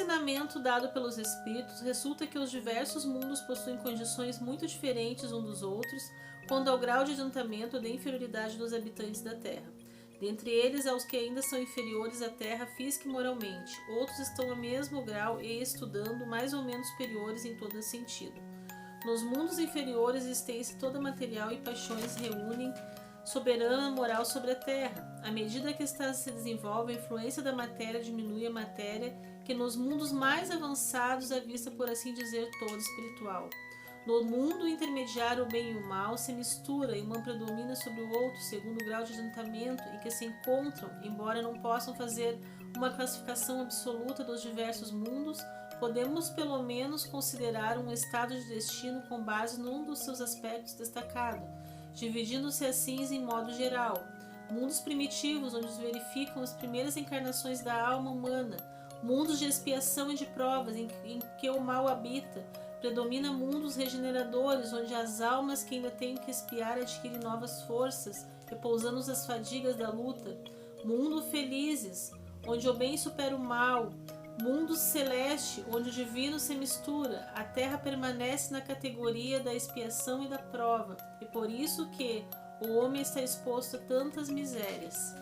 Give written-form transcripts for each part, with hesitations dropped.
ensinamento dado pelos espíritos, resulta que os diversos mundos possuem condições muito diferentes uns dos outros quanto ao grau de adiantamento ou de inferioridade dos habitantes da Terra. Dentre eles, há os que ainda são inferiores à Terra física e moralmente, outros estão ao mesmo grau e estudando mais ou menos superiores em todo sentido. Nos mundos inferiores, existência toda material e paixões reúnem soberana moral sobre a Terra. À medida que esta se desenvolve, a influência da matéria diminui a matéria, que nos mundos mais avançados é vista, por assim dizer, toda espiritual. No mundo intermediário, o bem e o mal se misturam e um predomina sobre o outro segundo o grau de adiantamento em que se encontram, embora não possam fazer uma classificação absoluta dos diversos mundos. Podemos pelo menos considerar um estado de destino com base num dos seus aspectos destacado, dividindo-se assim em modo geral. Mundos primitivos, onde se verificam as primeiras encarnações da alma humana, mundos de expiação e de provas, em que o mal habita. Predomina mundos regeneradores, onde as almas que ainda têm que expiar adquirem novas forças, repousando as fadigas da luta. Mundos felizes, onde o bem supera o mal. Mundo celeste, onde o divino se mistura. A terra permanece na categoria da expiação e da prova, e por isso que o homem está exposto a tantas misérias.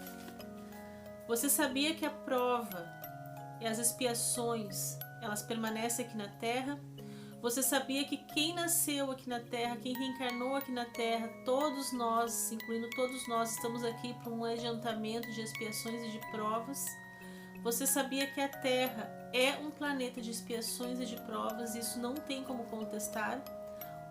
Você sabia que a prova e as expiações, elas permanecem aqui na terra? Você sabia que quem nasceu aqui na Terra, quem reencarnou aqui na Terra, todos nós, incluindo todos nós, estamos aqui para um adiantamento de expiações e de provas? Você sabia que a Terra é um planeta de expiações e de provas, e isso não tem como contestar?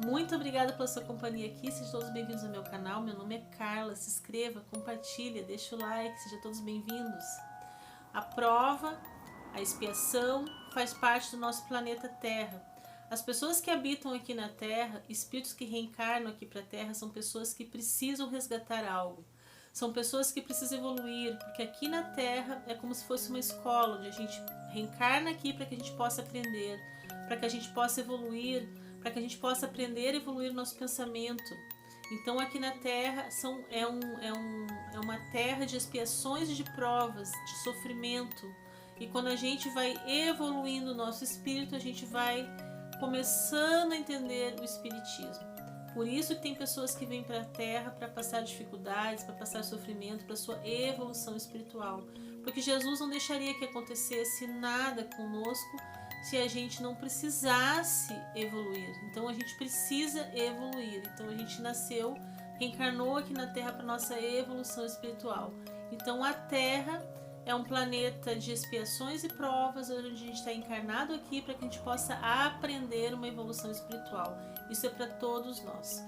Muito obrigada pela sua companhia aqui, sejam todos bem-vindos ao meu canal. Meu nome é Carla, se inscreva, compartilha, deixa o like, sejam todos bem-vindos. A prova, a expiação, faz parte do nosso planeta Terra. As pessoas que habitam aqui na Terra, espíritos que reencarnam aqui para a Terra, são pessoas que precisam resgatar algo. São pessoas que precisam evoluir, porque aqui na Terra é como se fosse uma escola, onde a gente reencarna aqui para que a gente possa aprender, para que a gente possa evoluir, para que a gente possa aprender e evoluir o nosso pensamento. Então aqui na Terra é uma terra de expiações e de provas, de sofrimento. E quando a gente vai evoluindo o nosso espírito, a gente vai começando a entender o espiritismo. Por isso que tem pessoas que vêm para a Terra para passar dificuldades, para passar sofrimento, para sua evolução espiritual. Porque Jesus não deixaria que acontecesse nada conosco se a gente não precisasse evoluir. Então a gente precisa evoluir. Então a gente nasceu, reencarnou aqui na Terra para nossa evolução espiritual. Então a Terra é um planeta de expiações e provas, onde a gente está encarnado aqui para que a gente possa aprender uma evolução espiritual. Isso é para todos nós.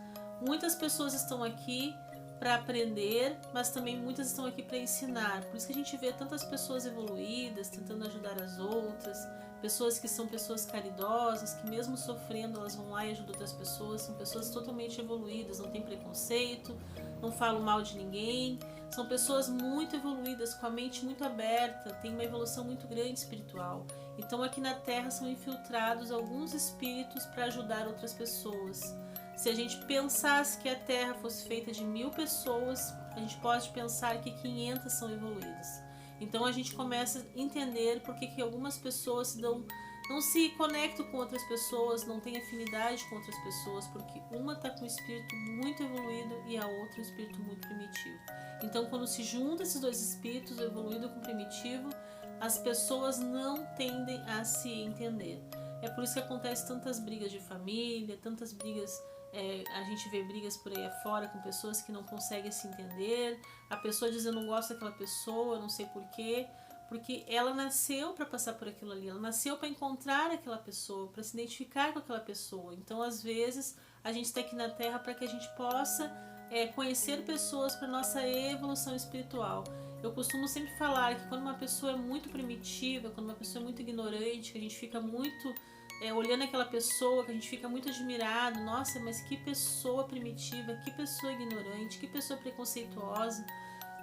Muitas pessoas estão aqui para aprender, mas também muitas estão aqui para ensinar. Por isso que a gente vê tantas pessoas evoluídas, tentando ajudar as outras, pessoas que são pessoas caridosas, que mesmo sofrendo elas vão lá e ajudam outras pessoas. São pessoas totalmente evoluídas, não tem preconceito, não falam mal de ninguém. São pessoas muito evoluídas, com a mente muito aberta, tem uma evolução muito grande espiritual. Então aqui na Terra são infiltrados alguns espíritos para ajudar outras pessoas. Se a gente pensasse que a Terra fosse feita de 1000 pessoas, a gente pode pensar que 500 são evoluídas. Então a gente começa a entender por que algumas pessoas não se conectam com outras pessoas, não têm afinidade com outras pessoas, porque uma está com um espírito muito evoluído e a outra um espírito muito primitivo. Então quando se junta esses dois espíritos, o evoluído com o primitivo, as pessoas não tendem a se entender. É por isso que acontece tantas brigas de família, tantas brigas, a gente vê brigas por aí afora com pessoas que não conseguem se entender, a pessoa diz eu não gosto daquela pessoa, não sei porquê, porque ela nasceu para passar por aquilo ali, ela nasceu para encontrar aquela pessoa, para se identificar com aquela pessoa. Então às vezes a gente está aqui na Terra para que a gente possa conhecer pessoas para nossa evolução espiritual. Eu costumo sempre falar que quando uma pessoa é muito primitiva, quando uma pessoa é muito ignorante, que a gente fica muito olhando aquela pessoa, que a gente fica muito admirado, nossa, mas que pessoa primitiva, que pessoa ignorante, que pessoa preconceituosa.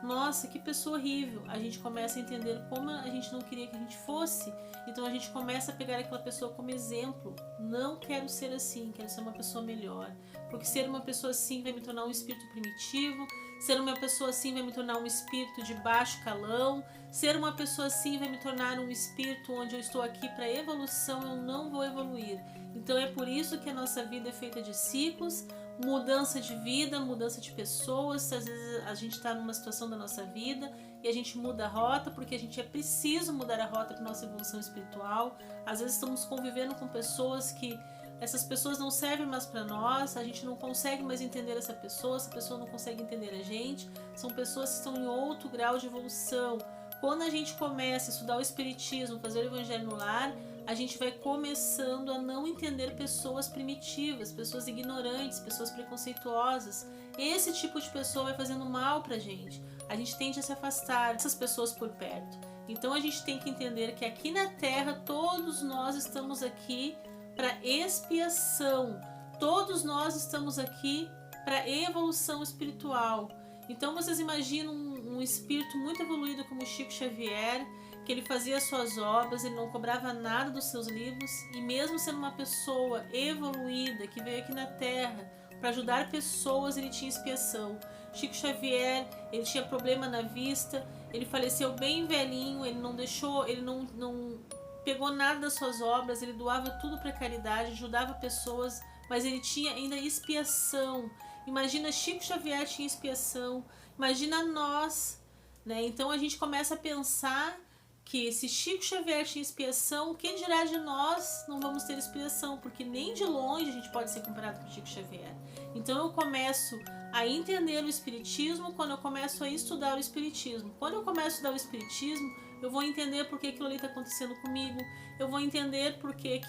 nossa, que pessoa horrível. A gente começa a entender como a gente não queria que a gente fosse. Então a gente começa a pegar aquela pessoa como exemplo. Não quero ser assim, quero ser uma pessoa melhor. Porque ser uma pessoa assim vai me tornar um espírito primitivo. Ser uma pessoa assim vai me tornar um espírito de baixo calão. Ser uma pessoa assim vai me tornar um espírito onde eu estou aqui para evolução, eu não vou evoluir. Então é por isso que a nossa vida é feita de ciclos, mudança de vida, mudança de pessoas. Às vezes a gente está numa situação da nossa vida e a gente muda a rota porque a gente é preciso mudar a rota para nossa evolução espiritual. Às vezes estamos convivendo com pessoas que essas pessoas não servem mais para nós, a gente não consegue mais entender essa pessoa não consegue entender a gente. São pessoas que estão em outro grau de evolução. Quando a gente começa a estudar o Espiritismo, fazer o Evangelho no lar, a gente vai começando a não entender pessoas primitivas, pessoas ignorantes, pessoas preconceituosas. Esse tipo de pessoa vai fazendo mal pra gente. A gente tende a se afastar dessas pessoas por perto. Então a gente tem que entender que aqui na Terra todos nós estamos aqui para expiação. Todos nós estamos aqui para evolução espiritual. Então vocês imaginam um espírito muito evoluído como Chico Xavier, que ele fazia suas obras, ele não cobrava nada dos seus livros, e mesmo sendo uma pessoa evoluída, que veio aqui na Terra para ajudar pessoas, ele tinha expiação. Chico Xavier, ele tinha problema na vista, ele faleceu bem velhinho, ele não deixou, ele não pegou nada das suas obras, ele doava tudo para caridade, ajudava pessoas, mas ele tinha ainda expiação. Imagina, Chico Xavier tinha expiação, imagina nós, né? Então a gente começa a pensar que se Chico Xavier tinha expiação, quem dirá de nós não vamos ter expiação, porque nem de longe a gente pode ser comparado com Chico Xavier. Então eu começo a entender o Espiritismo quando eu começo a estudar o Espiritismo. Quando eu começo a estudar o Espiritismo, eu vou entender por que aquilo ali está acontecendo comigo, eu vou entender por que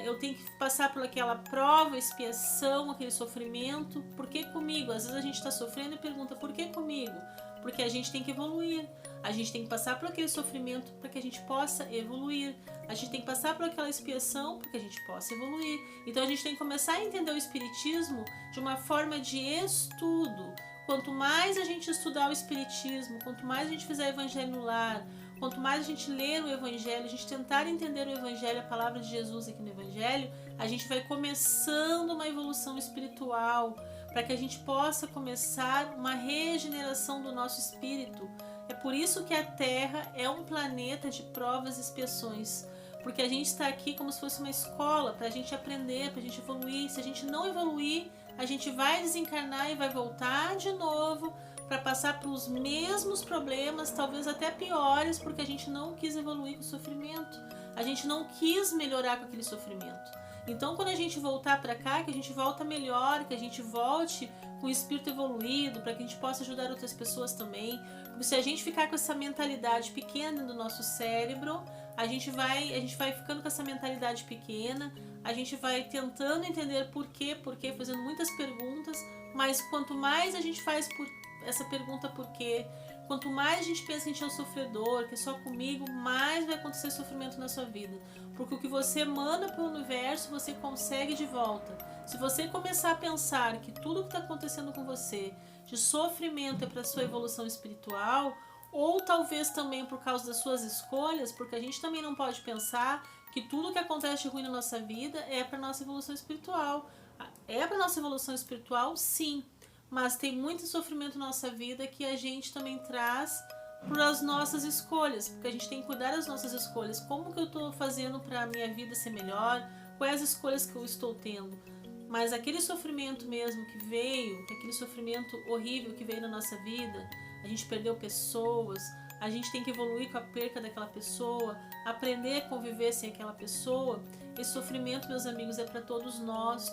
eu tenho que passar por aquela prova, expiação, aquele sofrimento. Por que comigo? Às vezes a gente está sofrendo e pergunta, por que comigo? Porque a gente tem que evoluir, a gente tem que passar por aquele sofrimento para que a gente possa evoluir, a gente tem que passar por aquela expiação para que a gente possa evoluir. Então a gente tem que começar a entender o Espiritismo de uma forma de estudo. Quanto mais a gente estudar o Espiritismo, quanto mais a gente fizer Evangelho no lar, quanto mais a gente ler o Evangelho, a gente tentar entender o Evangelho, a palavra de Jesus aqui no Evangelho, a gente vai começando uma evolução espiritual, para que a gente possa começar uma regeneração do nosso espírito. É por isso que a Terra é um planeta de provas e expiações, porque a gente está aqui como se fosse uma escola, para a gente aprender, para a gente evoluir. Se a gente não evoluir, a gente vai desencarnar e vai voltar de novo para passar pelos mesmos problemas, talvez até piores, porque a gente não quis evoluir com o sofrimento, a gente não quis melhorar com aquele sofrimento. Então quando a gente voltar para cá, que a gente volta melhor, que a gente volte com o espírito evoluído, para que a gente possa ajudar outras pessoas também. Porque se a gente ficar com essa mentalidade pequena do nosso cérebro, a gente vai ficando com essa mentalidade pequena, a gente vai tentando entender por quê, fazendo muitas perguntas, mas quanto mais a gente faz essa pergunta por quê, quanto mais a gente pensa que a gente é um sofredor, que é só comigo, mais vai acontecer sofrimento na sua vida. Porque o que você manda para o universo, você consegue de volta. Se você começar a pensar que tudo que está acontecendo com você de sofrimento é para a sua evolução espiritual, ou talvez também por causa das suas escolhas, porque a gente também não pode pensar que tudo que acontece de ruim na nossa vida é para a nossa evolução espiritual. É para a nossa evolução espiritual, sim, mas tem muito sofrimento na nossa vida que a gente também traz por as nossas escolhas, porque a gente tem que cuidar das nossas escolhas. Como que eu estou fazendo para a minha vida ser melhor? Quais as escolhas que eu estou tendo? Mas aquele sofrimento mesmo que veio, aquele sofrimento horrível que veio na nossa vida, a gente perdeu pessoas, a gente tem que evoluir com a perca daquela pessoa, aprender a conviver sem aquela pessoa. Esse sofrimento, meus amigos, é para todos nós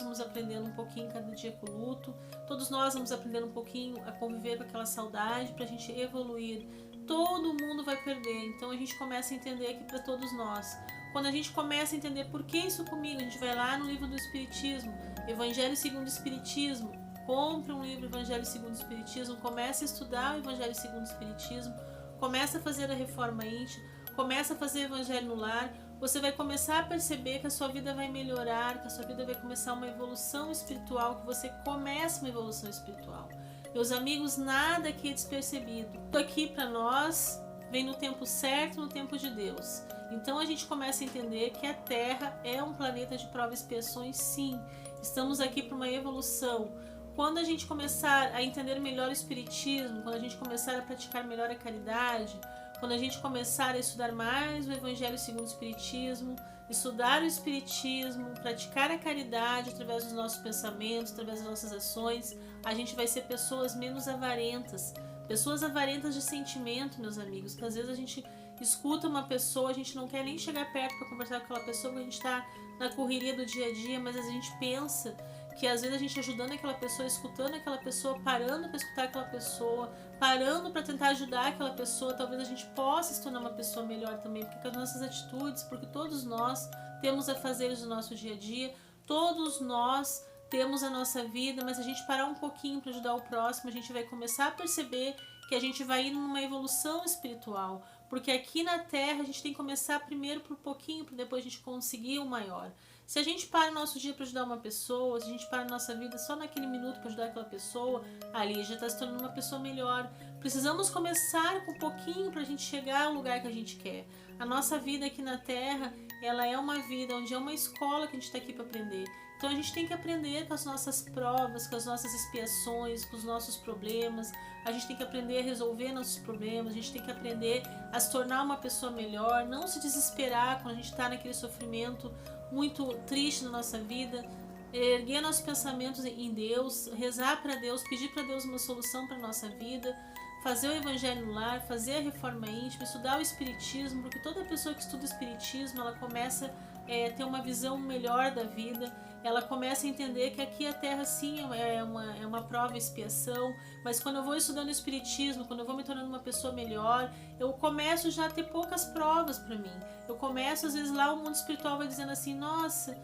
vamos aprendendo um pouquinho cada dia com o luto, todos nós vamos aprendendo um pouquinho a conviver com aquela saudade para a gente evoluir. Todo mundo vai perder, então a gente começa a entender aqui para todos nós. Quando a gente começa a entender por que isso comigo, a gente vai lá no livro do Espiritismo, Evangelho segundo o Espiritismo, compre um livro Evangelho segundo o Espiritismo, comece a estudar o Evangelho segundo o Espiritismo, comece a fazer a reforma íntima, comece a fazer o Evangelho no lar, você vai começar a perceber que a sua vida vai melhorar, que a sua vida vai começar uma evolução espiritual, que você começa uma evolução espiritual. Meus amigos, nada aqui é despercebido. Tudo aqui para nós vem no tempo certo, no tempo de Deus. Então a gente começa a entender que a Terra é um planeta de prova e expiações, sim. Estamos aqui para uma evolução. Quando a gente começar a entender melhor o Espiritismo, quando a gente começar a praticar melhor a caridade, quando a gente começar a estudar mais o Evangelho segundo o Espiritismo, estudar o Espiritismo, praticar a caridade através dos nossos pensamentos, através das nossas ações, a gente vai ser pessoas menos avarentas. Pessoas avarentas de sentimento, meus amigos, que às vezes a gente escuta uma pessoa, a gente não quer nem chegar perto para conversar com aquela pessoa, porque a gente está na correria do dia a dia, mas a gente pensa que às vezes a gente ajudando aquela pessoa, escutando aquela pessoa, parando para escutar aquela pessoa, parando para tentar ajudar aquela pessoa, talvez a gente possa se tornar uma pessoa melhor também, porque com as nossas atitudes, porque todos nós temos afazeres do nosso dia a dia, todos nós temos a nossa vida, mas a gente parar um pouquinho para ajudar o próximo, a gente vai começar a perceber que a gente vai indo numa evolução espiritual, porque aqui na Terra a gente tem que começar primeiro por pouquinho, para depois a gente conseguir o maior. Se a gente para o nosso dia para ajudar uma pessoa, se a gente para a nossa vida só naquele minuto para ajudar aquela pessoa, ali já está se tornando uma pessoa melhor. Precisamos começar com pouquinho para a gente chegar ao lugar que a gente quer. A nossa vida aqui na Terra, ela é uma vida onde é uma escola que a gente está aqui para aprender. Então a gente tem que aprender com as nossas provas, com as nossas expiações, com os nossos problemas. A gente tem que aprender a resolver nossos problemas, a gente tem que aprender a se tornar uma pessoa melhor, não se desesperar quando a gente está naquele sofrimento muito triste na nossa vida, erguer nossos pensamentos em Deus, rezar para Deus, pedir para Deus uma solução para a nossa vida, fazer o Evangelho no lar, fazer a reforma íntima, estudar o Espiritismo, porque toda pessoa que estuda o Espiritismo, ela começa a ter uma visão melhor da vida, ela começa a entender que aqui a Terra sim é uma prova e expiação, mas quando eu vou estudando o Espiritismo, quando eu vou me tornando uma pessoa melhor, eu começo já a ter poucas provas para mim. Eu começo, às vezes lá o mundo espiritual vai dizendo assim, nossa,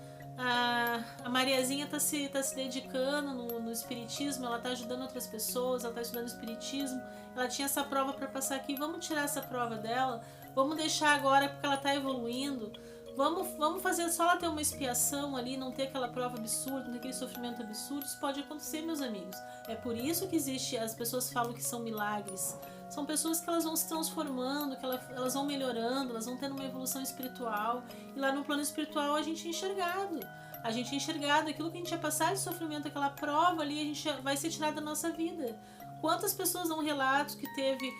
a Mariazinha está se dedicando no Espiritismo, ela está ajudando outras pessoas, ela está estudando o Espiritismo, ela tinha essa prova para passar aqui, vamos tirar essa prova dela, vamos deixar agora porque ela está evoluindo. Vamos fazer só ela ter uma expiação ali, não ter aquela prova absurda, não ter aquele sofrimento absurdo. Isso pode acontecer, meus amigos. É por isso que existe, as pessoas falam que são milagres. São pessoas que elas vão se transformando, que elas vão melhorando, elas vão tendo uma evolução espiritual. E lá no plano espiritual a gente é enxergado. A gente é enxergado, aquilo que a gente ia passar de sofrimento, aquela prova ali, a gente vai ser tirada da nossa vida. Quantas pessoas dão relatos que teve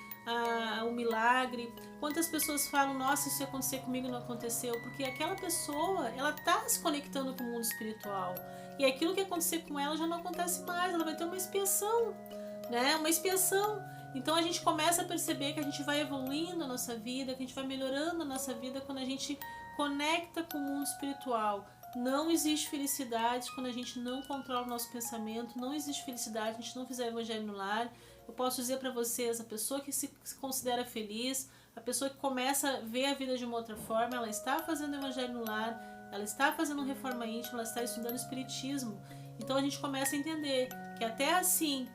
um milagre? Quantas pessoas falam, nossa, isso ia acontecer comigo, não aconteceu? Porque aquela pessoa, ela está se conectando com o mundo espiritual. E aquilo que acontecer com ela já não acontece mais, ela vai ter uma expiação, né? Uma expiação. Então a gente começa a perceber que a gente vai evoluindo a nossa vida, que a gente vai melhorando a nossa vida quando a gente conecta com o mundo espiritual. Não existe felicidade quando a gente não controla o nosso pensamento, não existe felicidade se a gente não fizer o Evangelho no lar. Eu posso dizer para vocês, a pessoa que se considera feliz, a pessoa que começa a ver a vida de uma outra forma, ela está fazendo o Evangelho no lar, ela está fazendo reforma íntima, ela está estudando Espiritismo. Então a gente começa a entender que até assim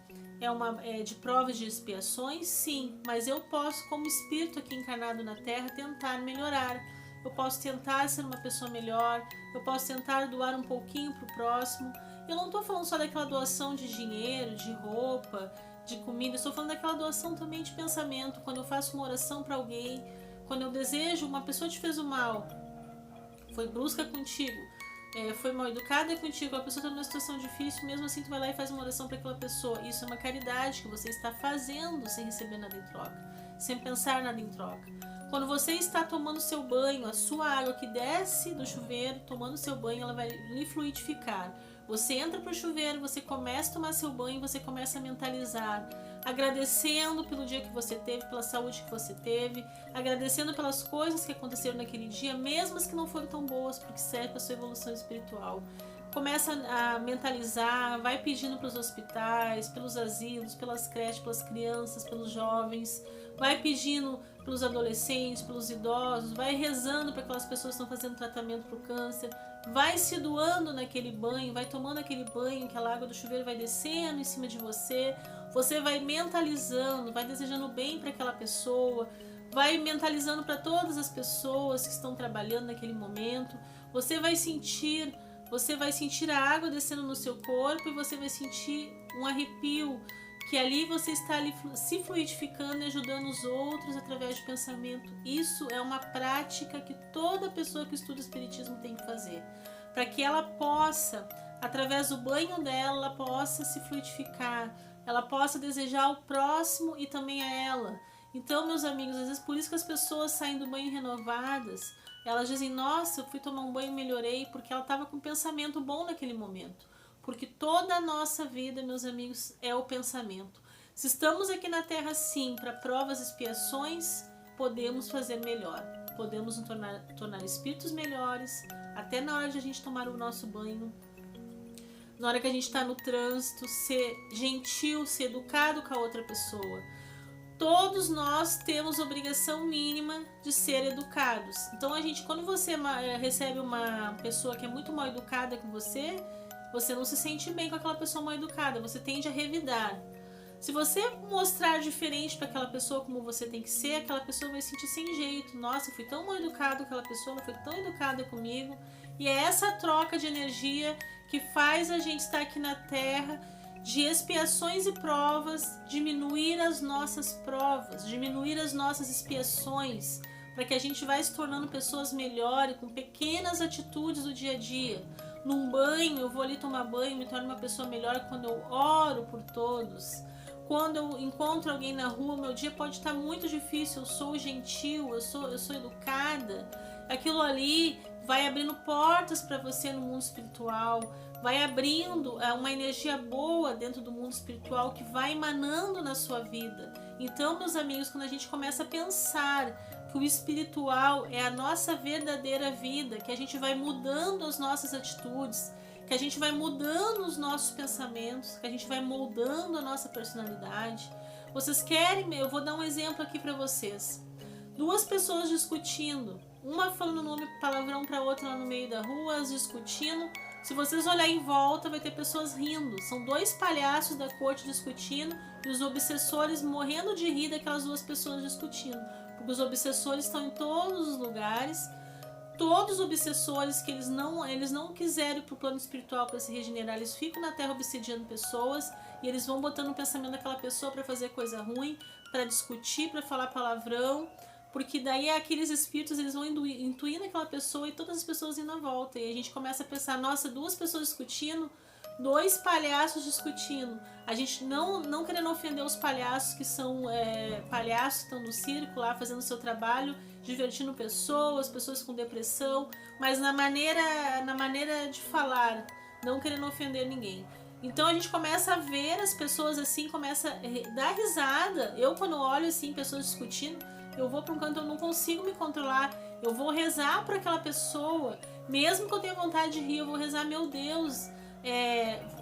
é de provas de expiações, sim, mas eu posso, como espírito aqui encarnado na Terra, tentar melhorar. Eu posso tentar ser uma pessoa melhor, eu posso tentar doar um pouquinho para o próximo. Eu não estou falando só daquela doação de dinheiro, de roupa, de comida, eu estou falando daquela doação também de pensamento. Quando eu faço uma oração para alguém, quando eu desejo, uma pessoa te fez o mal, foi brusca contigo, foi mal educada contigo, a pessoa está numa situação difícil, mesmo assim tu vai lá e faz uma oração para aquela pessoa. Isso é uma caridade que você está fazendo sem receber nada em troca, sem pensar nada em troca. Quando você está tomando seu banho, a sua água que desce do chuveiro, tomando seu banho, ela vai lhe fluidificar. Você entra para o chuveiro, você começa a tomar seu banho, você começa a mentalizar, agradecendo pelo dia que você teve, pela saúde que você teve, agradecendo pelas coisas que aconteceram naquele dia, mesmo as que não foram tão boas, porque serve para a sua evolução espiritual. Começa a mentalizar, vai pedindo para os hospitais, pelos asilos, pelas creches, pelas crianças, pelos jovens, vai pedindo pelos adolescentes, pelos idosos, vai rezando para aquelas pessoas que estão fazendo tratamento para o câncer, vai se doando naquele banho, vai tomando aquele banho, aquela água do chuveiro vai descendo em cima de você, você vai mentalizando, vai desejando bem para aquela pessoa, vai mentalizando para todas as pessoas que estão trabalhando naquele momento, você vai sentir a água descendo no seu corpo e você vai sentir um arrepio que ali você está ali se fluidificando e ajudando os outros através de pensamento. Isso é uma prática que toda pessoa que estuda espiritismo tem que fazer, para que ela possa, através do banho dela, ela possa se fluidificar, ela possa desejar ao próximo e também a ela. Então, meus amigos, às vezes por isso que as pessoas saem do banho renovadas, elas dizem, nossa, eu fui tomar um banho e melhorei, porque ela estava com um pensamento bom naquele momento. Porque toda a nossa vida, meus amigos, é o pensamento. Se estamos aqui na Terra, sim, para provas e expiações, podemos fazer melhor. Podemos nos tornar espíritos melhores, até na hora de a gente tomar o nosso banho, na hora que a gente está no trânsito, ser gentil, ser educado com a outra pessoa. Todos nós temos obrigação mínima de ser educados. Então, quando você recebe uma pessoa que é muito mal educada com você não se sente bem com aquela pessoa mal educada, você tende a revidar. Se você mostrar diferente para aquela pessoa como você tem que ser, aquela pessoa vai se sentir sem jeito. Nossa, eu fui tão mal educado com aquela pessoa, ela foi tão educada comigo. E é essa troca de energia que faz a gente estar aqui na Terra, de expiações e provas, diminuir as nossas provas, diminuir as nossas expiações, para que a gente vá se tornando pessoas melhores, com pequenas atitudes do dia a dia. Num banho, eu vou ali tomar banho, me torno uma pessoa melhor quando eu oro por todos. Quando eu encontro alguém na rua, meu dia pode estar muito difícil, eu sou gentil, eu sou educada. Aquilo ali vai abrindo portas para você no mundo espiritual, vai abrindo uma energia boa dentro do mundo espiritual que vai emanando na sua vida. Então, meus amigos, quando a gente começa a pensar que o espiritual é a nossa verdadeira vida, que a gente vai mudando as nossas atitudes, que a gente vai mudando os nossos pensamentos, que a gente vai moldando a nossa personalidade. Vocês querem? Eu vou dar um exemplo aqui para vocês. Duas pessoas discutindo, uma falando nome palavrão para outra lá no meio da rua, as discutindo. Se vocês olharem em volta, vai ter pessoas rindo. São dois palhaços da corte discutindo e os obsessores morrendo de rir daquelas duas pessoas discutindo. Porque os obsessores estão em todos os lugares. Todos os obsessores que eles não quiserem ir para o plano espiritual para se regenerar, eles ficam na Terra obsidiando pessoas e eles vão botando o pensamento daquela pessoa para fazer coisa ruim, para discutir, para falar palavrão. Porque daí aqueles espíritos eles vão intuindo aquela pessoa e todas as pessoas indo à volta. E a gente começa a pensar, nossa, duas pessoas discutindo, dois palhaços discutindo. A gente não querendo ofender os palhaços que são palhaços que estão no circo lá fazendo o seu trabalho, divertindo pessoas com depressão, mas na maneira de falar, não querendo ofender ninguém. Então a gente começa a ver as pessoas assim, começa a dar risada. Eu quando olho assim, pessoas discutindo, eu vou para um canto, eu não consigo me controlar. Eu vou rezar para aquela pessoa, mesmo que eu tenha vontade de rir, eu vou rezar, meu Deus,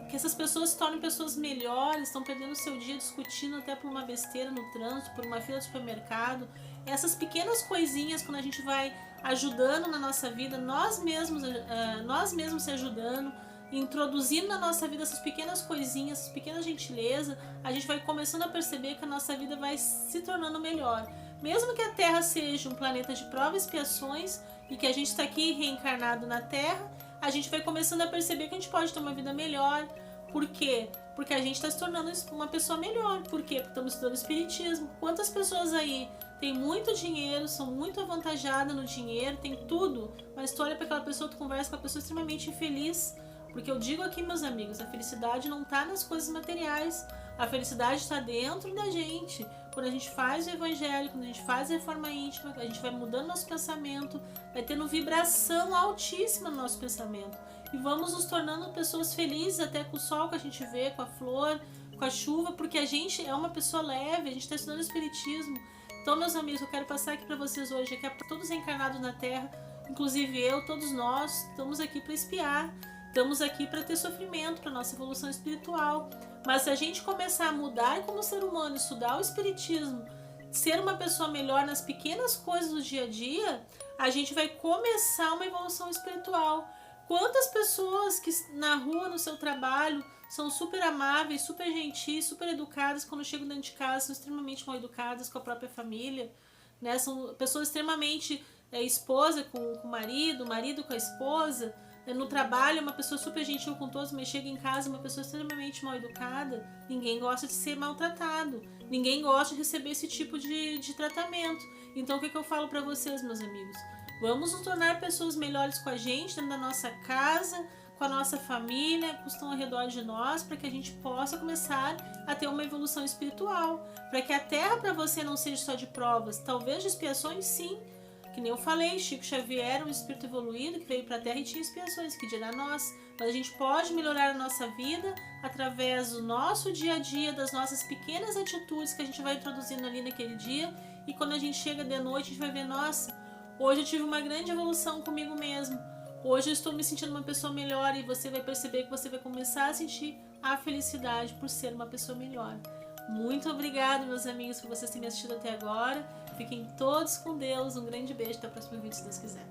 que essas pessoas se tornem pessoas melhores, estão perdendo o seu dia discutindo até por uma besteira no trânsito, por uma fila de supermercado. Essas pequenas coisinhas, quando a gente vai ajudando na nossa vida, nós mesmos se ajudando, introduzindo na nossa vida essas pequenas coisinhas, essas pequenas gentilezas, a gente vai começando a perceber que a nossa vida vai se tornando melhor. Mesmo que a Terra seja um planeta de provas e expiações e que a gente está aqui reencarnado na Terra, a gente vai começando a perceber que a gente pode ter uma vida melhor. Por quê? Porque a gente está se tornando uma pessoa melhor. Por quê? Porque estamos estudando espiritismo. Quantas pessoas aí têm muito dinheiro, são muito avantajadas no dinheiro, tem tudo, mas tu olha para aquela pessoa, tu conversa com a pessoa extremamente infeliz. Porque eu digo aqui, meus amigos, a felicidade não está nas coisas materiais. A felicidade está dentro da gente. Quando a gente faz o evangelho, quando a gente faz a reforma íntima, a gente vai mudando nosso pensamento, vai tendo vibração altíssima no nosso pensamento. E vamos nos tornando pessoas felizes até com o sol que a gente vê, com a flor, com a chuva, porque a gente é uma pessoa leve, a gente está estudando espiritismo. Então, meus amigos, eu quero passar aqui para vocês hoje, que é para todos encarnados na Terra, inclusive eu, todos nós, estamos aqui para espiar. Estamos aqui para ter sofrimento, para nossa evolução espiritual. Mas se a gente começar a mudar como ser humano, estudar o espiritismo, ser uma pessoa melhor nas pequenas coisas do dia a dia, a gente vai começar uma evolução espiritual. Quantas pessoas que na rua, no seu trabalho, são super amáveis, super gentis, super educadas, quando chegam dentro de casa, são extremamente mal educadas com a própria família, né? São pessoas extremamente esposa com o marido com a esposa, no trabalho uma pessoa super gentil com todos, mas chega em casa uma pessoa extremamente mal educada, ninguém gosta de ser maltratado, ninguém gosta de receber esse tipo de tratamento. Então o que eu falo para vocês, meus amigos? Vamos nos tornar pessoas melhores com a gente, dentro da nossa casa, com a nossa família, que estão ao redor de nós, para que a gente possa começar a ter uma evolução espiritual, para que a Terra para você não seja só de provas, talvez de expiações, sim. Que nem eu falei, Chico Xavier era um espírito evoluído que veio para a Terra e tinha expiações, que dirá nós. Mas a gente pode melhorar a nossa vida através do nosso dia a dia, das nossas pequenas atitudes que a gente vai introduzindo ali naquele dia. E quando a gente chega de noite, a gente vai ver, nossa, hoje eu tive uma grande evolução comigo mesmo. Hoje eu estou me sentindo uma pessoa melhor, e você vai perceber que você vai começar a sentir a felicidade por ser uma pessoa melhor. Muito obrigada, meus amigos, por vocês terem me assistido até agora. Fiquem todos com Deus. Um grande beijo. Até o próximo vídeo, se Deus quiser.